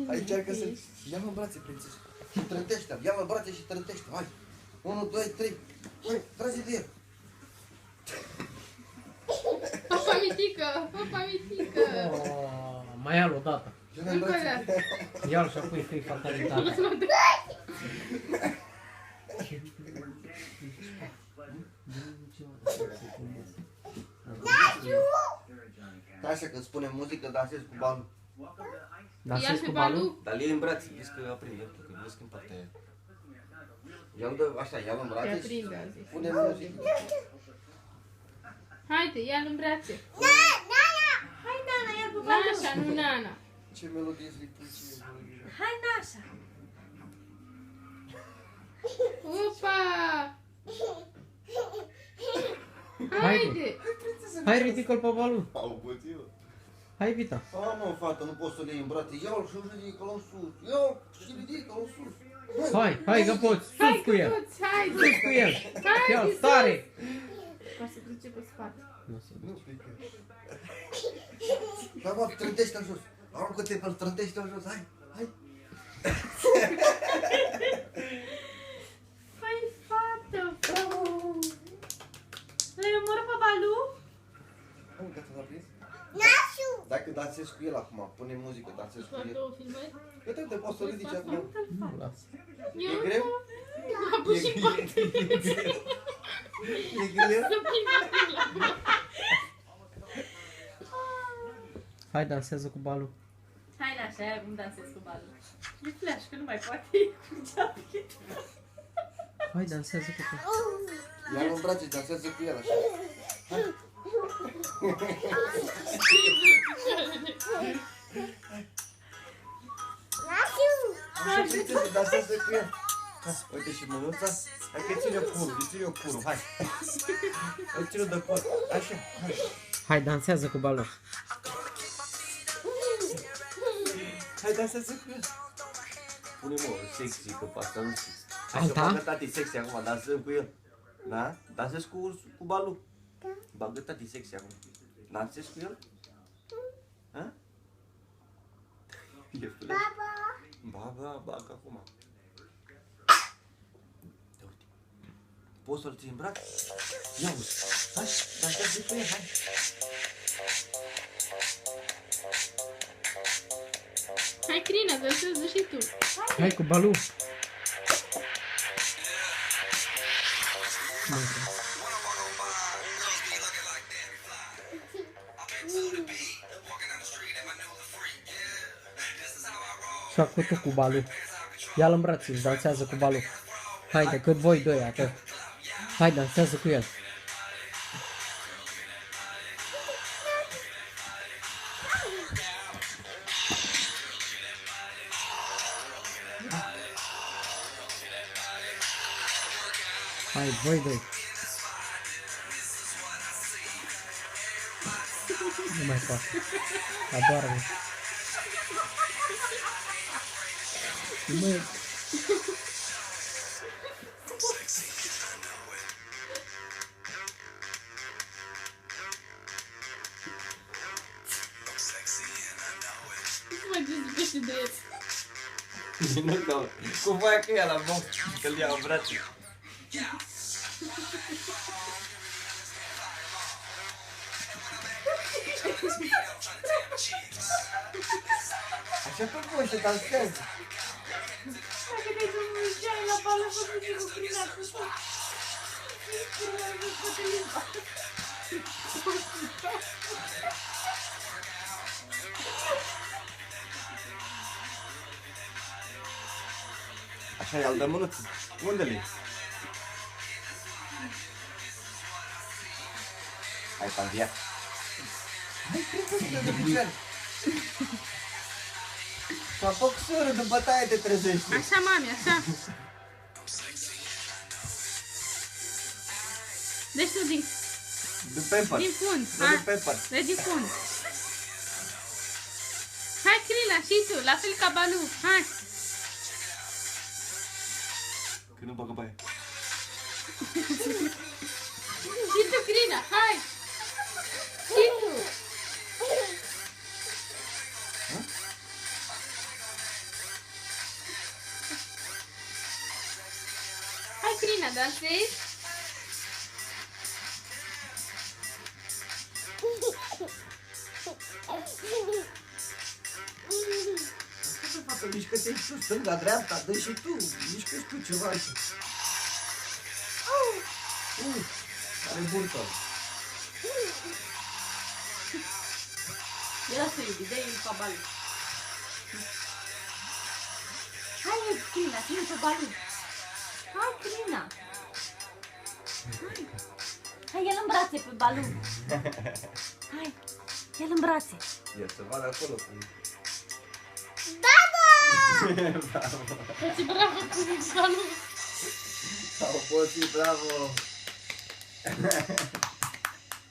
Hai, încearcă să... Ia-mă în brațe, prințesă. Și trântește-l. Ia-mă în brațe și trântește-l. Hai. 1, 2, 3. Hai, trage de el. Papa mitică, papa mitică. Mai ia-l odată. Încă o dată. Ia-l și apoi fii fatalitate. Așa, când spune muzică, dansezi cu balul. Dansezi cu balul? Dar iei în brațe, vezi că aprinde, că vezi că în partea aia. Ia-l dă, așa, ia-l în brațe și pune muzică. Haide, ia-l în brațe. Hai, Nana, iar cu balul. Nașa, nu Nana. Ce melodie zic? Hai, Nașa. Opa! Haide. Haide! Hai, ridică-l pe balul. Au puțin. Hai, Vita. A, mă, fată, nu poți să le iei în brațe. Ia-l și ridică-l în sus. Ia-l și ridică-l în sus. Hai, că poți. Sus cu el. Haide! Sus cu el. Ia-l, Haide, tare. Ca să duce pe spate. Nu pică. Da, mă, trântește-l jos. Aruncă-te pe-l, trântește-l jos. Hai, hai. Hai, fată. Le-ai omorât pe balu? Hai, gata, l-a prins? Nașu. Dacă dansezi cu el acum, pune muzică, dansezi cu Doar el. 2 filmări? Uite, te poți să ridici acum. Nu, lasă. E greu? Am pus și în parte. E greu? Hai, dansează cu balul. Hai, Nașa, ia cum dansezi cu balul. E flash, că nu mai poate. Hai, dansează cu tine. Ia-l în brațe, dansează cu el așa. Hai. Așa, prințesă, dansează cu el. Hai, uite și mânuța. Hai că ține-o purul, ține-o purul, hai. Hai, ține-o de pur. Așa, hai. Hai, dansează cu balul. Hai, dansează cu el. Pune-mă, sexy, că pe asta nu știu. Hai să Alta? bagă tati sexy acum, dansăm cu el. Da? Dansezi cu balul? Da. Bagă tati sexy acum. Dansezi cu el? Ha? E flash. Baba, bagă acum. Ia uite. Poți să-l ții în braț? Ia uite. Hai, dansează cu el, hai. Hai, Crina, dansează și tu. Hai cu balul. Și acum tu cu balul. Ia-l în brațe și dansează cu balul. Hai, decât voi doi, atât. Hai, dansează cu el. Hai, voi doi. Nu mai fac. Adorme. Măi. Nu mai dezbește de el. Nu că, cu voia că e la box, că-l iau în brațe. Așa tot voi se dansează. Dacă te-ai duceai la bală, să duci cu Crina cu tot. Crina nu poate limba. Așa i-al dă mânuță. Unde-l Hai, Panvia. Hai, trebuie de picioare. Ca boxerul de bătaie te trezește. Așa, mami, așa. Deci tu din Pamper. Din fund. Nu din Pamper. Deci din fund. Hai, Crina, și tu, la fel ca Balu. Hai. Că nu băgă baie. Și tu, Crina, hai. Și tu. dansezi? Așa, fată, mișcă-te și tu, stânga, dreapta, dă și tu, mișcă și tu ceva așa. Are burtă. Ia să iubi, dă-i pe balul. Hai, Crina, ține pe balul. Hai, Crina. Hai. Hai, ia-l în brațe pe balul. Hai, ia-l în brațe. Ia să vadă acolo cum... Dați bravo cu balul. Au fost, bravo!